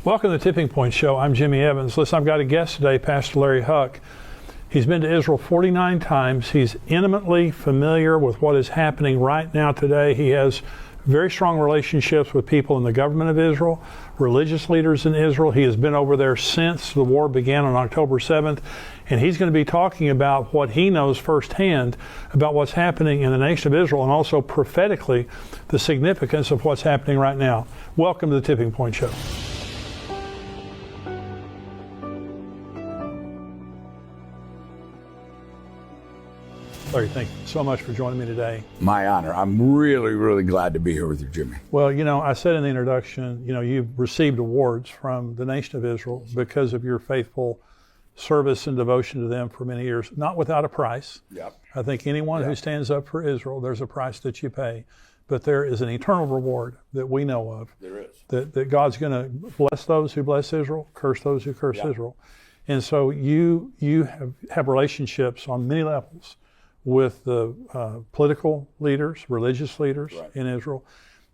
Welcome to the Tipping Point Show. I'm Jimmy Evans. Listen, I've got a guest today, Pastor Larry Huck. He's been to Israel 49 times. He's intimately familiar with what is happening right now today. He has very strong relationships with people in the government of Israel, religious leaders in Israel. He has been over there since the war began on October 7th, and he's going to be talking about what he knows firsthand about what's happening in the nation of Israel, and also prophetically the significance of what's happening right now. Welcome to the Tipping Point Show. Larry, thank you so much for joining me today. My honor. I'm really glad to be here with you, Jimmy. Well, you know, I said in the introduction, you know, you've received awards from the nation of Israel because of your faithful service and devotion to them for many years, not without a price. Yep. I think anyone who stands up for Israel, there's a price that you pay, but there is an eternal reward that we know of. There is. That God's going to bless those who bless Israel, curse those who curse Israel. And so you have relationships on many levels with the political leaders, religious leaders in Israel.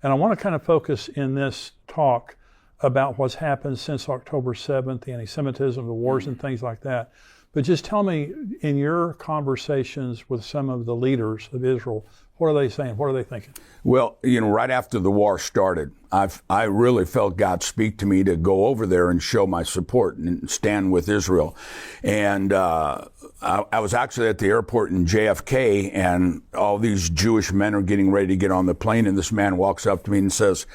And I want to kind of focus in this talk about what's happened since October 7th, the anti-Semitism, the wars and things like that. But just tell me, in your conversations with some of the leaders of Israel, what are they saying? What are they thinking? Well, you know, right after the war started, I really felt God speak to me to go over there and show my support and stand with Israel. And I was actually at the airport in JFK, and all these Jewish men are getting ready to get on the plane, and this man walks up to me and says,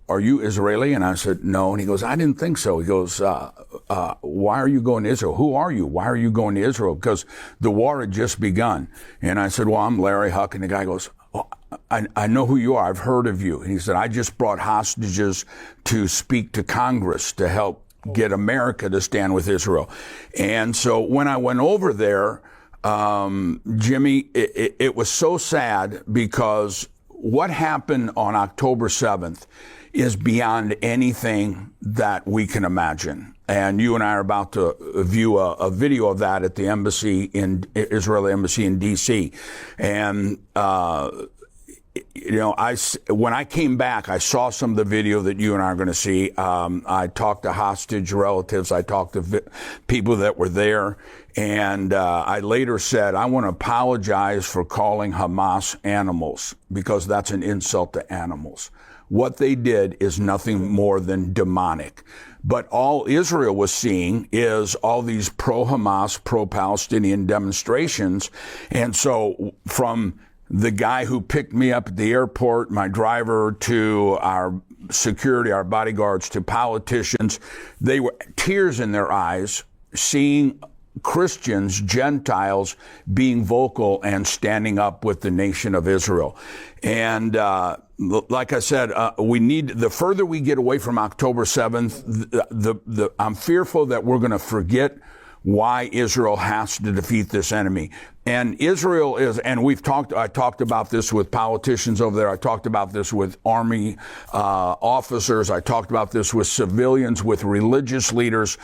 "Are you Israeli?" And I said, "No." And he goes, "I didn't think so." He goes, "Why are you going to Israel? Who are you? Why are you going to Israel?" Because the war had just begun. And I said, "Well, I'm Larry Huck." And the guy goes, "Oh, I know who you are. I've heard of you." And he said, "I just brought hostages to speak to Congress to help get America to stand with Israel." And so when I went over there, Jimmy, it was so sad, because what happened on October 7th is beyond anything that we can imagine. And you and I are about to view a video of that at the embassy Israeli embassy in D.C. And, you know, when I came back, I saw some of the video that you and I are going to see. I talked to hostage relatives. I talked to people that were there. And I later said, I want to apologize for calling Hamas animals, because that's an insult to animals. What they did is nothing more than demonic. But all Israel was seeing is all these pro-Hamas, pro-Palestinian demonstrations. And so from the guy who picked me up at the airport, my driver, to our security, our bodyguards, to politicians, they were tears in their eyes seeing Christians, Gentiles, being vocal and standing up with the nation of Israel. And like I said, we need, the further we get away from October 7th, I'm fearful that we're going to forget why Israel has to defeat this enemy. And Israel is, and I talked about this with politicians over there. I talked about this with army officers. I talked about this with civilians, with religious leaders.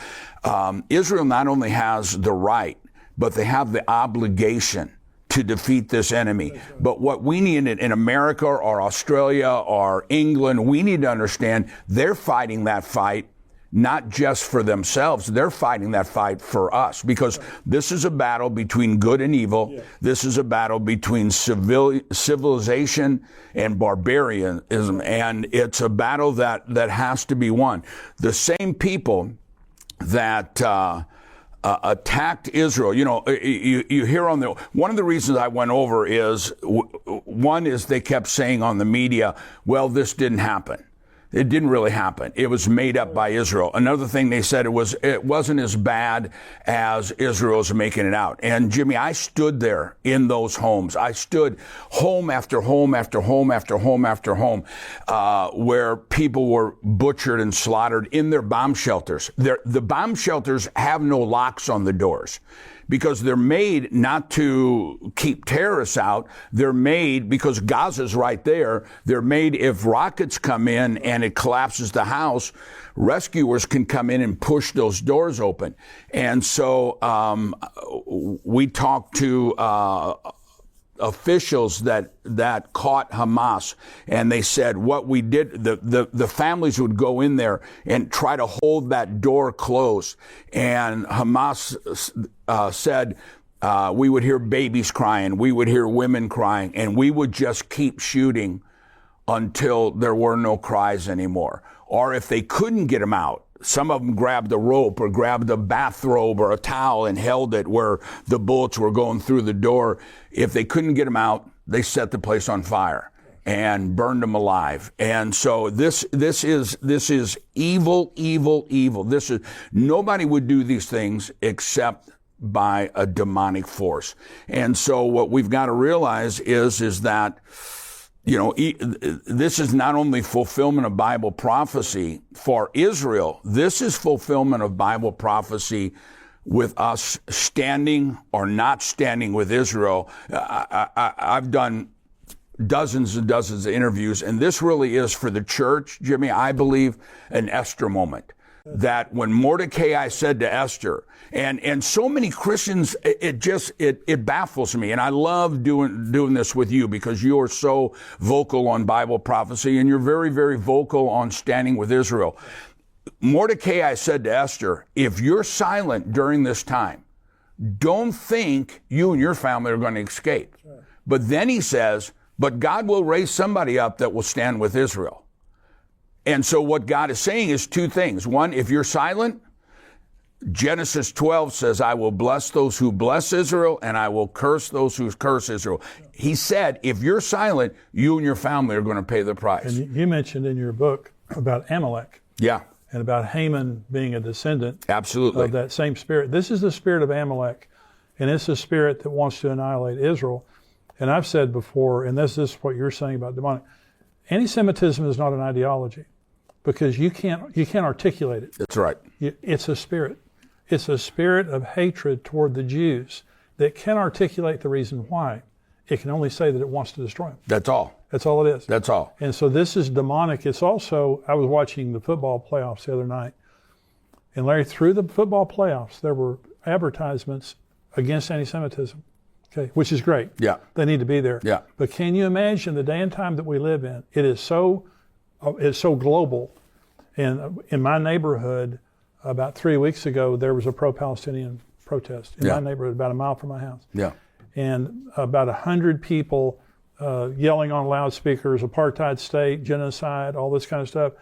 Israel not only has the right, but they have the obligation to defeat this enemy. But what we need in America or Australia or England, we need to understand they're fighting that fight not just for themselves, they're fighting that fight for us, because this is a battle between good and evil. This is a battle between civilization and barbarianism, and it's a battle that has to be won. The same people that attacked Israel, you know, you hear on one of the reasons I went over is, one is they kept saying on the media, well, this didn't happen. It didn't really happen. It was made up by Israel. Another thing they said, it wasn't as bad as Israel's making it out. And Jimmy, I stood there in those homes. I stood home after home after home after home after home, where people were butchered and slaughtered in their bomb shelters. The bomb shelters have no locks on the doors, because they're made not to keep terrorists out. They're made because Gaza's right there. They're made if rockets come in and it collapses the house, rescuers can come in and push those doors open. And so we talked to officials that caught Hamas, and they said what we did, the families would go in there and try to hold that door closed. And Hamas said, we would hear babies crying, we would hear women crying, and we would just keep shooting until there were no cries anymore. Or if they couldn't get them out, some of them grabbed a rope or grabbed a bathrobe or a towel and held it where the bullets were going through the door. If they couldn't get them out, they set the place on fire and burned them alive. And so this is evil, evil, evil. Nobody would do these things except by a demonic force. And so what we've got to realize is that, you know, this is not only fulfillment of Bible prophecy for Israel, this is fulfillment of Bible prophecy with us standing or not standing with Israel. I've done dozens and dozens of interviews, and this really is for the church, Jimmy, I believe, an Esther moment. That when Mordecai said to Esther, and so many Christians, it baffles me. And I love doing this with you because you are so vocal on Bible prophecy and you're very, very vocal on standing with Israel. Mordecai said to Esther, if you're silent during this time, don't think you and your family are going to escape. Sure. But then he says, but God will raise somebody up that will stand with Israel. And so what God is saying is two things. One, if you're silent, Genesis 12 says, I will bless those who bless Israel and I will curse those who curse Israel. He said, if you're silent, you and your family are going to pay the price. And you mentioned in your book about Amalek. Yeah. And about Haman being a descendant. Absolutely. Of that same spirit. This is the spirit of Amalek. And it's the spirit that wants to annihilate Israel. And I've said before, and this is what you're saying about demonic, anti-Semitism is not an ideology. Because you can't articulate it. That's right. It's a spirit. It's a spirit of hatred toward the Jews that can articulate the reason why. It can only say that it wants to destroy them. That's all. That's all it is. That's all. And so this is demonic. It's also, I was watching the football playoffs the other night. And Larry, through the football playoffs, there were advertisements against anti-Semitism. Okay, which is great. Yeah. They need to be there. Yeah. But can you imagine the day and time that we live in? It's so global. And in my neighborhood, about 3 weeks ago, there was a pro-Palestinian protest in my neighborhood, about a mile from my house. Yeah. And about 100 people yelling on loudspeakers, apartheid state, genocide, all this kind of stuff.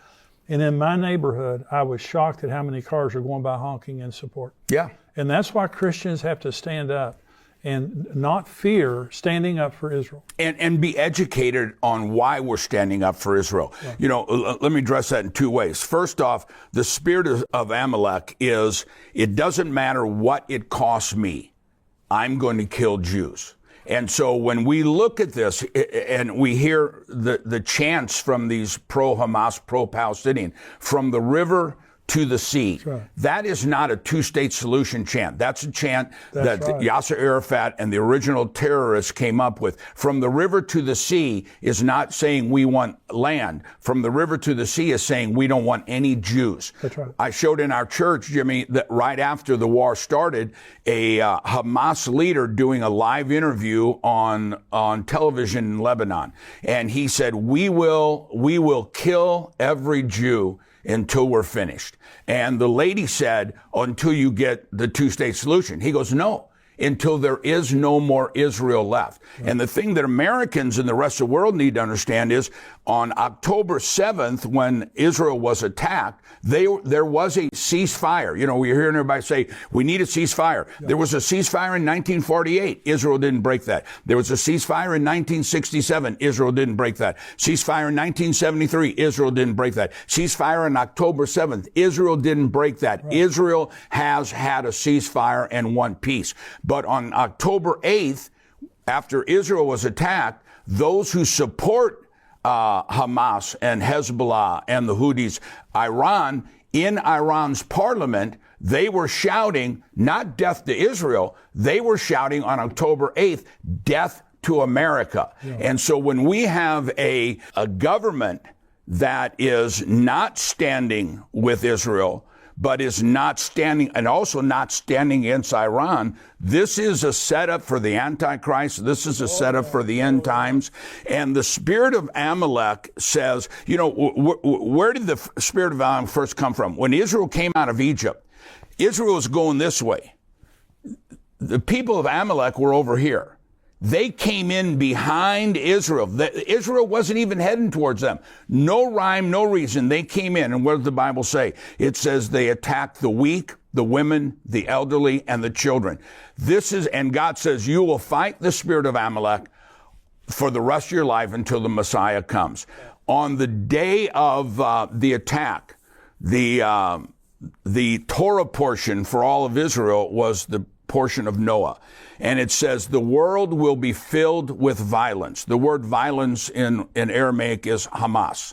And in my neighborhood, I was shocked at how many cars are going by honking in support. Yeah. And that's why Christians have to stand up and not fear standing up for Israel. And be educated on why we're standing up for Israel. Yeah. You know, let me address that in two ways. First off, the spirit of Amalek is, it doesn't matter what it costs me, I'm going to kill Jews. And so when we look at this and we hear the chants from these pro-Hamas, pro-Palestinian, from the river to the sea. Right. That is not a two-state solution chant. That's a chant that Yasser Arafat and the original terrorists came up with. From the river to the sea is not saying we want land. From the river to the sea is saying we don't want any Jews. That's right. I showed in our church, Jimmy, that right after the war started, a Hamas leader doing a live interview on television in Lebanon. And he said, we will kill every Jew until we're finished. And the lady said, until you get the two-state solution. He goes, no, until there is no more Israel left. Right. And the thing that Americans and the rest of the world need to understand is on October 7th, when Israel was attacked, there was a ceasefire. You know, we're hearing everybody say, we need a ceasefire. Yeah. There was a ceasefire in 1948. Israel didn't break that. There was a ceasefire in 1967. Israel didn't break that. Ceasefire in 1973. Israel didn't break that. Ceasefire on October 7th. Israel didn't break that. Right. Israel has had a ceasefire and won peace. But on October 8th, after Israel was attacked, those who support Hamas and Hezbollah and the Houthis, Iran, in Iran's parliament, they were shouting, not death to Israel, they were shouting on October 8th, death to America. Yeah. And so when we have a government that is not standing with Israel, but is not standing, and also not standing against Iran. This is a setup for the Antichrist. This is a setup for the end times. And the spirit of Amalek says, you know, where did the spirit of Amalek first come from? When Israel came out of Egypt, Israel was going this way. The people of Amalek were over here. They came in behind Israel. Israel wasn't even heading towards them. No rhyme, no reason. They came in. And what does the Bible say? It says they attacked the weak, the women, the elderly, and the children. And God says, you will fight the spirit of Amalek for the rest of your life until the Messiah comes. On the day of the attack, the Torah portion for all of Israel was the portion of Noah. And it says, the world will be filled with violence. The word violence in Aramaic is Hamas.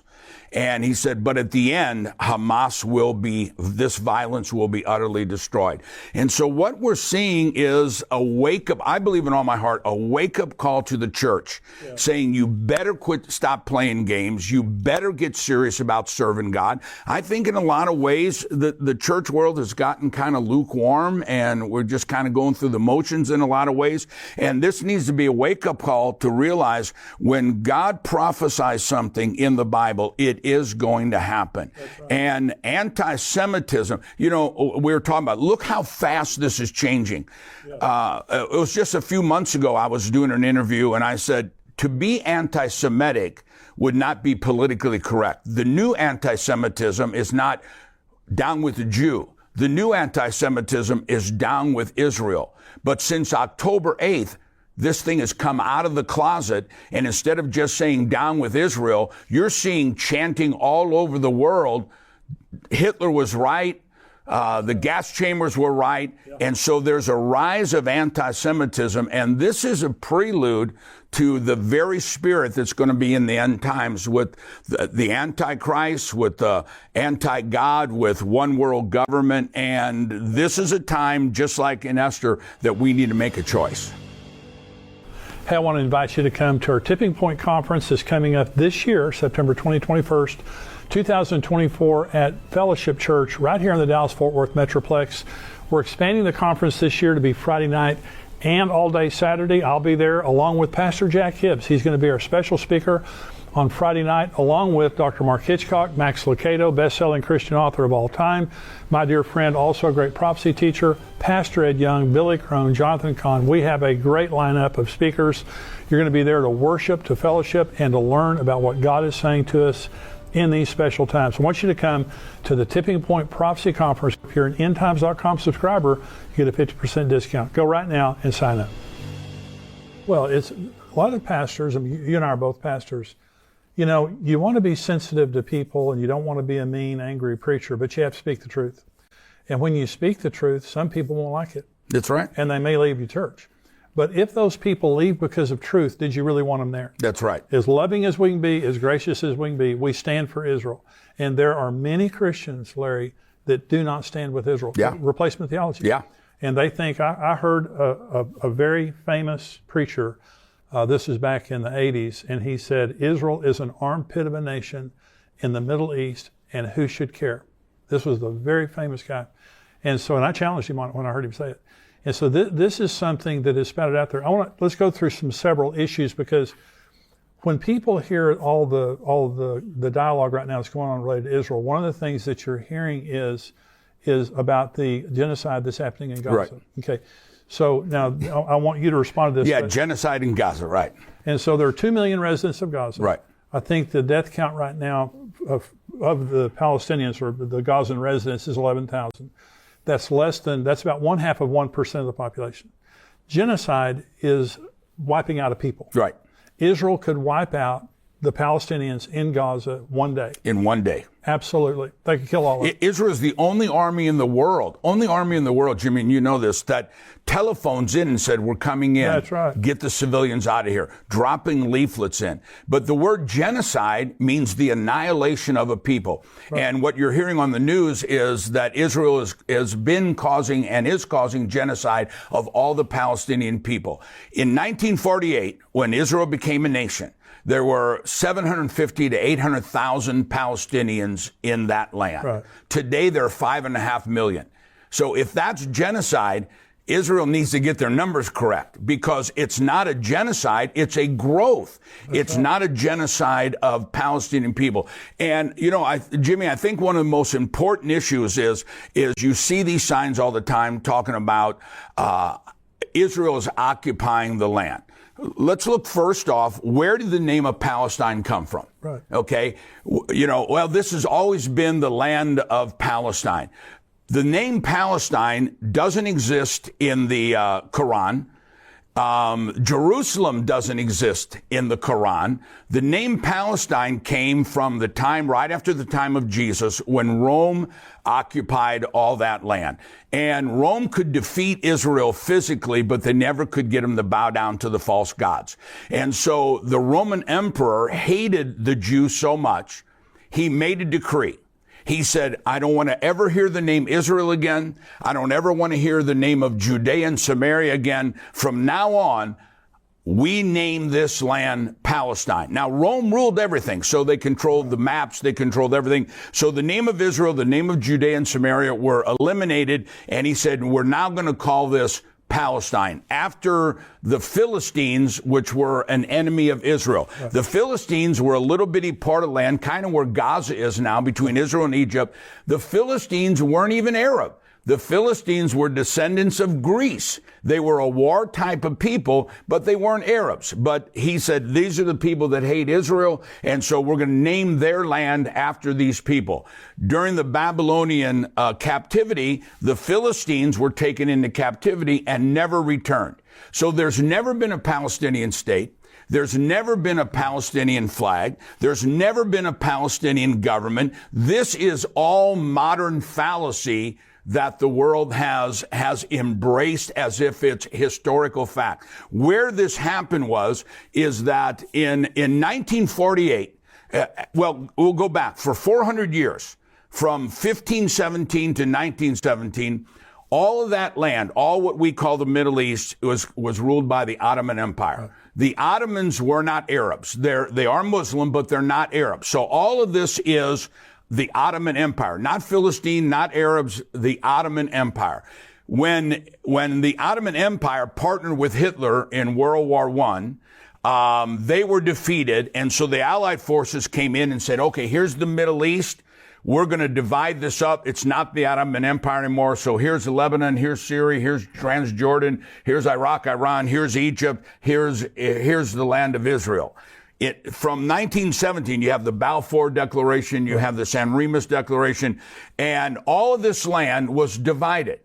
And he said, but at the end, this violence will be utterly destroyed. And so what we're seeing is a wake-up, I believe in all my heart, a wake-up call to the church, saying you better stop playing games. You better get serious about serving God. I think in a lot of ways, the church world has gotten kind of lukewarm, and we're just kind of going through the motions in a lot of ways. And this needs to be a wake-up call to realize when God prophesies something in the Bible, it is going to happen. Right. And anti-Semitism, you know, we were talking about, look how fast this is changing. Yeah. It was just a few months ago, I was doing an interview and I said, to be anti-Semitic would not be politically correct. The new anti-Semitism is not down with the Jew. The new anti-Semitism is down with Israel. But since October 8th, this thing has come out of the closet, and instead of just saying down with Israel, you're seeing chanting all over the world, Hitler was right, the gas chambers were right, and so there's a rise of anti-Semitism, and this is a prelude to the very spirit that's going to be in the end times with the Antichrist, with the anti-God, with one world government, and this is a time, just like in Esther, that we need to make a choice. Hey, I want to invite you to come to our Tipping Point Conference that's coming up this year, September 21st, 2024 at Fellowship Church right here in the Dallas-Fort Worth Metroplex. We're expanding the conference this year to be Friday night and all day Saturday. I'll be there along with Pastor Jack Hibbs. He's going to be our special speaker on Friday night, along with Dr. Mark Hitchcock, Max Lucado, best-selling Christian author of all time, my dear friend, also a great prophecy teacher, Pastor Ed Young, Billy Crone, Jonathan Kahn. We have a great lineup of speakers. You're going to be there to worship, to fellowship, and to learn about what God is saying to us in these special times. I want you to come to the Tipping Point Prophecy Conference. If you're an endtimes.com subscriber, you get a 50% discount. Go right now and sign up. Well, it's a lot of pastors, I mean, you and I are both pastors. You know, you want to be sensitive to people and you don't want to be a mean, angry preacher, but you have to speak the truth. And when you speak the truth, some people won't like it. That's right. And they may leave your church. But if those people leave because of truth, did you really want them there? That's right. As loving as we can be, as gracious as we can be, we stand for Israel. And there are many Christians, Larry, that do not stand with Israel. Yeah. Replacement theology. Yeah. And they think, I heard a very famous preacher, this is back in the 80s, and he said, Israel is an armpit of a nation in the Middle East, and who should care? This was the very famous guy. And so, and I challenged him on it when I heard him say it. And so this is something that is spouted out there. Let's go through several issues, because when people hear all the dialogue right now that's going on related to Israel, one of the things that you're hearing is about the genocide that's happening in Gaza. Right. Okay. So now I want you to respond to this. Yeah, genocide in Gaza, right. And so there are 2 million residents of Gaza. Right. I think the death count right now of the Palestinians or the Gazan residents is 11,000. That's about 1/2 of 1% of the population. Genocide is wiping out a people. Right. Israel could wipe out the Palestinians in Gaza one day. In one day. Absolutely. They could kill all of them. Israel is the only army in the world, Jimmy, and you know this, that telephones in and said, we're coming in. That's right. Get the civilians out of here, dropping leaflets in. But the word genocide means the annihilation of a people. Right. And what you're hearing on the news is that Israel has been causing and is causing genocide of all the Palestinian people. In 1948, when Israel became a nation, there were 750 to 800,000 Palestinians in that land. Right. Today, there are 5.5 million. So if that's genocide, Israel needs to get their numbers correct, because it's not a genocide, it's a growth. It's not a genocide of Palestinian people. And, you know, Jimmy, I think one of the most important issues is you see these signs all the time talking about Israel is occupying the land. Let's look first off, where did the name of Palestine come from? Right. Okay. You know, well, this has always been the land of Palestine. The name Palestine doesn't exist in the Quran. Jerusalem doesn't exist in the Quran. The name Palestine came from the time, right after the time of Jesus, when Rome occupied all that land. And Rome could defeat Israel physically, but they never could get them to bow down to the false gods. And so the Roman emperor hated the Jews so much, he made a decree. He said, I don't want to ever hear the name Israel again. I don't ever want to hear the name of Judea and Samaria again. From now on, we name this land Palestine. Now, Rome ruled everything, so they controlled the maps, they controlled everything. So the name of Israel, the name of Judea and Samaria were eliminated, and he said, we're now going to call this Palestine, after the Philistines, which were an enemy of Israel. Right. The Philistines were a little bitty part of land, kind of where Gaza is now, between Israel and Egypt. The Philistines weren't even Arab. The Philistines were descendants of Greece. They were a war type of people, but they weren't Arabs. But he said, these are the people that hate Israel, and so we're going to name their land after these people. During the Babylonian captivity, the Philistines were taken into captivity and never returned. So there's never been a Palestinian state. There's never been a Palestinian flag. There's never been a Palestinian government. This is all modern fallacy that the world has embraced as if it's historical fact. Where this happened is that in 1948, well, we'll go back for 400 years, from 1517 to 1917, all of that land, all what we call the Middle East, was ruled by the Ottoman Empire. The Ottomans were not Arabs. They are Muslim, but they're not Arabs. So all of this is the Ottoman Empire, not Philistine, not Arabs, the Ottoman Empire. When the Ottoman Empire partnered with Hitler in World War I, they were defeated, and so the Allied forces came in and said, okay, here's the Middle East. We're going to divide this up. It's not the Ottoman Empire anymore. So here's Lebanon, here's Syria, here's Transjordan, here's Iraq, Iran, here's Egypt, here's the land of Israel. From 1917, you have the Balfour Declaration, you have the San Remus Declaration, and all of this land was divided.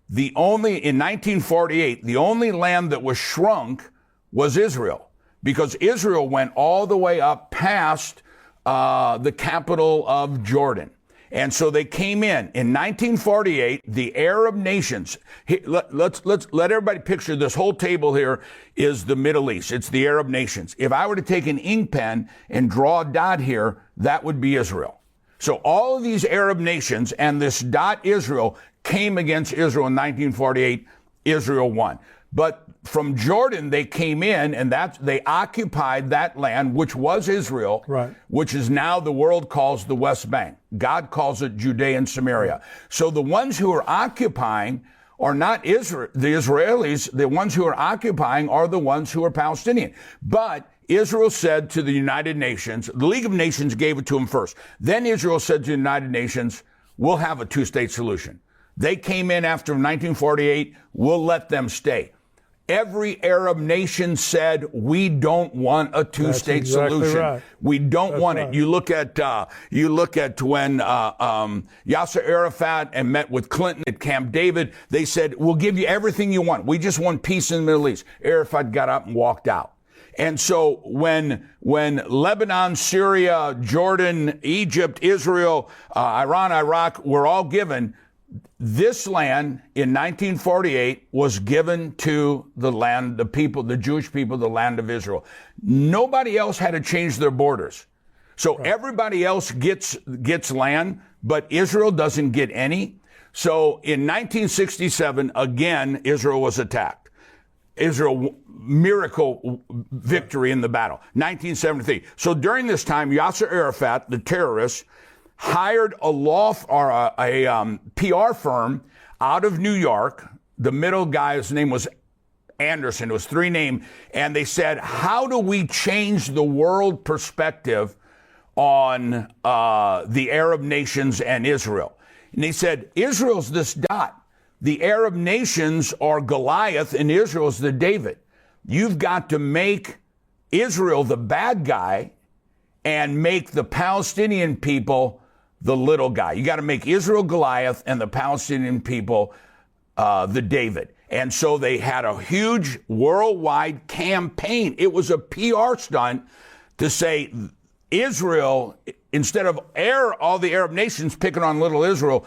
In 1948, the only land that was shrunk was Israel, because Israel went all the way up past the capital of Jordan. And so they came in 1948, the Arab nations. Let's let everybody picture this whole table here is the Middle East. It's the Arab nations. If I were to take an ink pen and draw a dot here, that would be Israel. So all of these Arab nations and this dot Israel came against Israel in 1948. Israel won. But from Jordan, they came in, and they occupied that land, which was Israel, right, which is now the world calls the West Bank. God calls it Judea and Samaria. So the ones who are occupying are not the Israelis. The ones who are occupying are the ones who are Palestinian. But Israel said to the United Nations, the League of Nations gave it to them first. Then Israel said to the United Nations, we'll have a two-state solution. They came in after 1948, we'll let them stay. Every Arab nation said, we don't want a two-state solution. Right. We don't want it. You look at when Yasser Arafat and met with Clinton at Camp David. They said, we'll give you everything you want. We just want peace in the Middle East. Arafat got up and walked out. And so when Lebanon, Syria, Jordan, Egypt, Israel, Iran, Iraq were all given, this land in 1948 was given to the land, the people, the Jewish people, the land of Israel. Nobody else had to change their borders. So everybody else gets land, but Israel doesn't get any. So in 1967, again, Israel was attacked. Israel miracle victory in the battle, 1973. So during this time, Yasser Arafat, the terrorist, hired a PR firm out of New York. The middle guy's name was Anderson. It was 3 names. And they said, how do we change the world perspective on the Arab nations and Israel? And they said, Israel's this dot. The Arab nations are Goliath and Israel's the David. You've got to make Israel the bad guy and make the Palestinian people the little guy. You got to make Israel Goliath and the Palestinian people the David. And so they had a huge worldwide campaign. It was a PR stunt to say Israel, instead of all the Arab nations picking on little Israel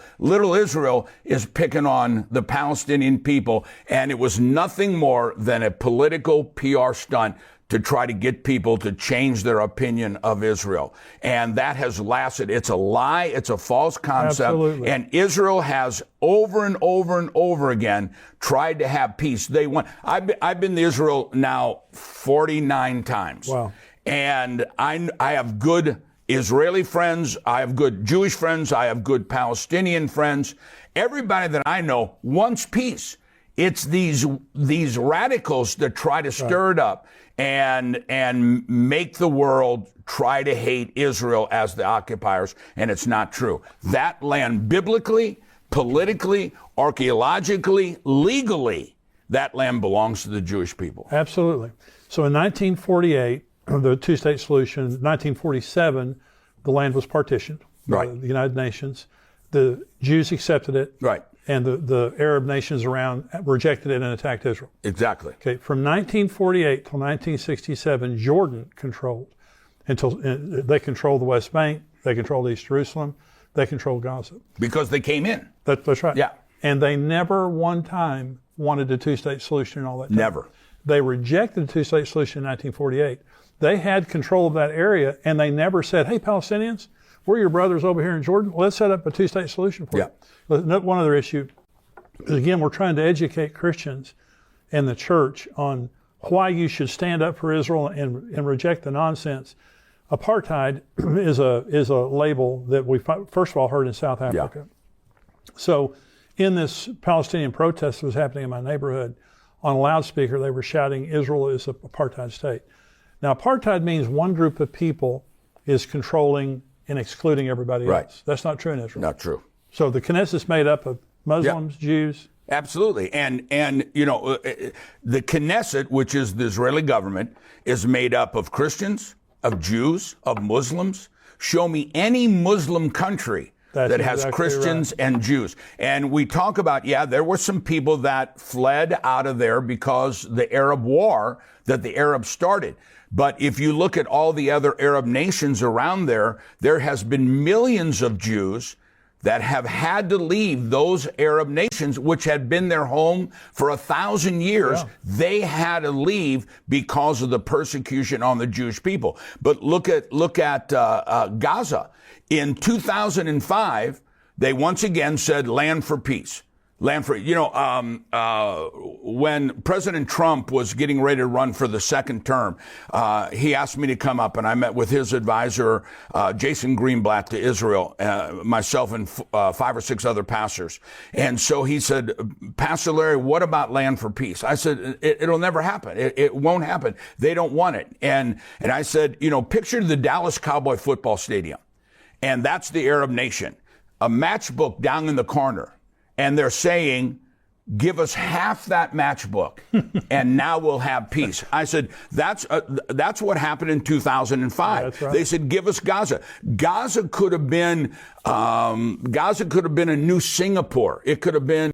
is picking on the Palestinian people. And it was nothing more than a political PR stunt to try to get people to change their opinion of Israel. And that has lasted. It's a lie. It's a false concept. Absolutely. And Israel has over and over and over again tried to have peace. They want. I've been to Israel now 49 times. Wow. And I have good Israeli friends. I have good Jewish friends. I have good Palestinian friends. Everybody that I know wants peace. It's these radicals that try to stir it up and make the world try to hate Israel as the occupiers, and it's not true. That land, biblically, politically, archaeologically, legally, that land belongs to the Jewish people. Absolutely. So in 1948, the two-state solution, 1947, the land was partitioned by Right. the United Nations. The Jews accepted it. Right. And the Arab nations around rejected it and attacked Israel. Exactly. Okay, from 1948 till 1967, Jordan controlled they controlled the West Bank, they controlled East Jerusalem, they controlled Gaza. Because they came in. That's right. Yeah. And they never one time wanted a two-state solution and all that time. Never. They rejected the two-state solution in 1948. They had control of that area, and they never said, hey, Palestinians, we're your brothers over here in Jordan. Let's set up a two-state solution for you. One other issue is, again, we're trying to educate Christians and the church on why you should stand up for Israel and reject the nonsense. Apartheid is a label that we first of all heard in South Africa. Yeah. So in this Palestinian protest that was happening in my neighborhood, on a loudspeaker, they were shouting, Israel is an apartheid state. Now, apartheid means one group of people is controlling and excluding everybody else. That's not true in Israel. Not true. So the Knesset is made up of Muslims, Jews. Absolutely. And you know, the Knesset, which is the Israeli government, is made up of Christians, of Jews, of Muslims. Show me any Muslim country that has Christians and Jews. And we talk about, there were some people that fled out of there because the Arab war that the Arabs started. But if you look at all the other Arab nations around there, there has been millions of Jews that have had to leave those Arab nations, which had been their home for 1,000 years. Yeah. They had to leave because of the persecution on the Jewish people. But look at Gaza. In 2005, they once again said land for peace. Land for, when President Trump was getting ready to run for the second term, he asked me to come up, and I met with his advisor, Jason Greenblatt, to Israel, myself and 5 or 6 other pastors. And so he said, Pastor Larry, what about land for peace? I said, it'll never happen. It won't happen. They don't want it. And I said, picture the Dallas Cowboy football stadium, and that's the Arab nation. A matchbook down in the corner. And they're saying, give us half that matchbook, and now we'll have peace. I said, that's what happened in 2005. That's right. They said, give us Gaza. Gaza could have been a new Singapore. It could have been.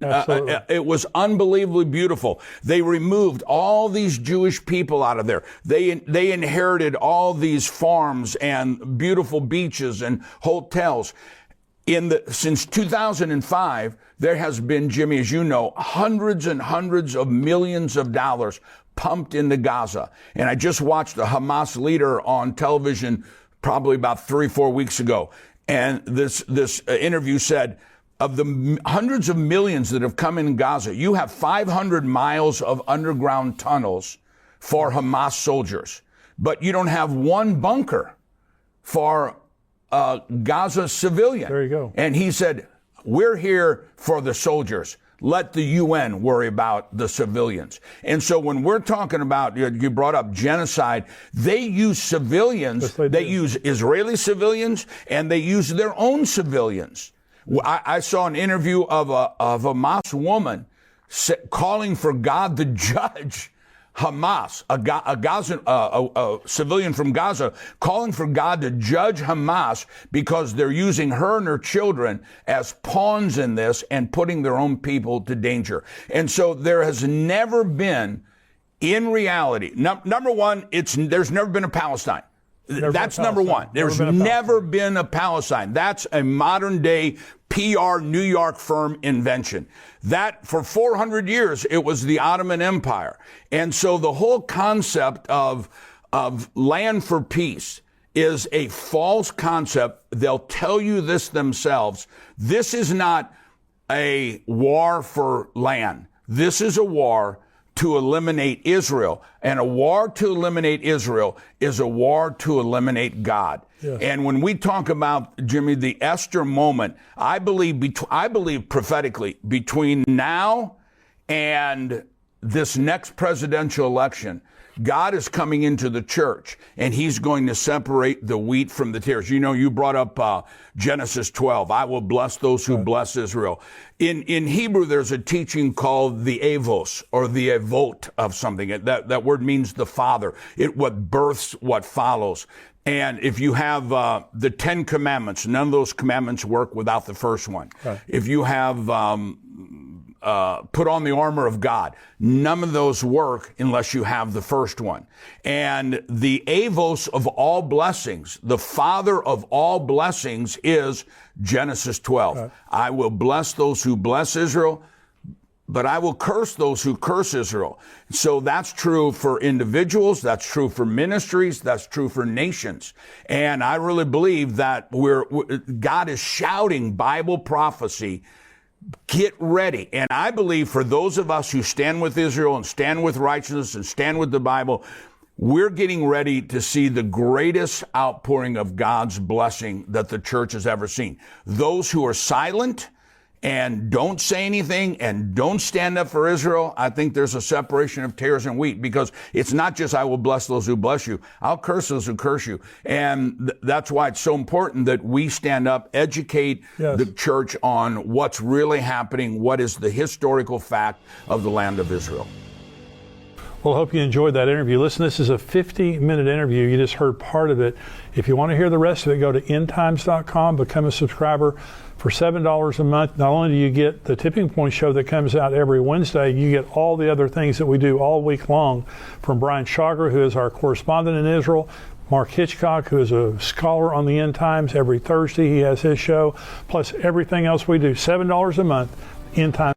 It was unbelievably beautiful. They removed all these Jewish people out of there. They inherited all these farms and beautiful beaches and hotels. Since 2005, there has been, Jimmy, as you know, hundreds and hundreds of millions of dollars pumped into Gaza. And I just watched a Hamas leader on television probably about 3 or 4 weeks ago. And this interview said, of the hundreds of millions that have come in Gaza, you have 500 miles of underground tunnels for Hamas soldiers, but you don't have one bunker for Gaza civilian. There you go. And he said, we're here for the soldiers. Let the UN worry about the civilians. And so when we're talking about, you brought up genocide, they use civilians, yes, they use Israeli civilians, and they use their own civilians. I saw an interview of a Hamas woman calling for God to judge Hamas, a civilian from Gaza, calling for God to judge Hamas because they're using her and her children as pawns in this and putting their own people to danger. And so there has never been, in reality, number one, there's never been a Palestine. That's number one. There's never been a Palestine. That's a modern day PR New York firm invention. That for 400 years, it was the Ottoman Empire. And so the whole concept of land for peace is a false concept. They'll tell you this themselves. This is not a war for land. This is a war to eliminate Israel. And a war to eliminate Israel is a war to eliminate God. Yes. And when we talk about, Jimmy, the Esther moment, I believe prophetically, between now and this next presidential election, God is coming into the church, and he's going to separate the wheat from the tares. You know, you brought up Genesis 12. I will bless those who bless Israel. In Hebrew, there's a teaching called the avos, or the avot of something. That word means the father. What births what follows. And if you have the 10 commandments, none of those commandments work without the first one. Right. If you have put on the armor of God, none of those work unless you have the first one. And the avos of all blessings, the father of all blessings, is Genesis 12. Right. I will bless those who bless Israel, but I will curse those who curse Israel. So that's true for individuals. That's true for ministries. That's true for nations. And I really believe that God is shouting Bible prophecy. Get ready. And I believe for those of us who stand with Israel and stand with righteousness and stand with the Bible, we're getting ready to see the greatest outpouring of God's blessing that the church has ever seen. Those who are silent and don't say anything and don't stand up for Israel, I think there's a separation of tares and wheat, because it's not just I will bless those who bless you. I'll curse those who curse you. And that's why it's so important that we stand up, educate the church on what's really happening, what is the historical fact of the land of Israel. Well, I hope you enjoyed that interview. Listen, this is a 50-minute interview. You just heard part of it. If you want to hear the rest of it, go to endtimes.com, become a subscriber for $7 a month. Not only do you get the Tipping Point show that comes out every Wednesday, you get all the other things that we do all week long from Brian Chagra, who is our correspondent in Israel, Mark Hitchcock, who is a scholar on the end times. Every Thursday he has his show, plus everything else we do. $7 a month, End Times.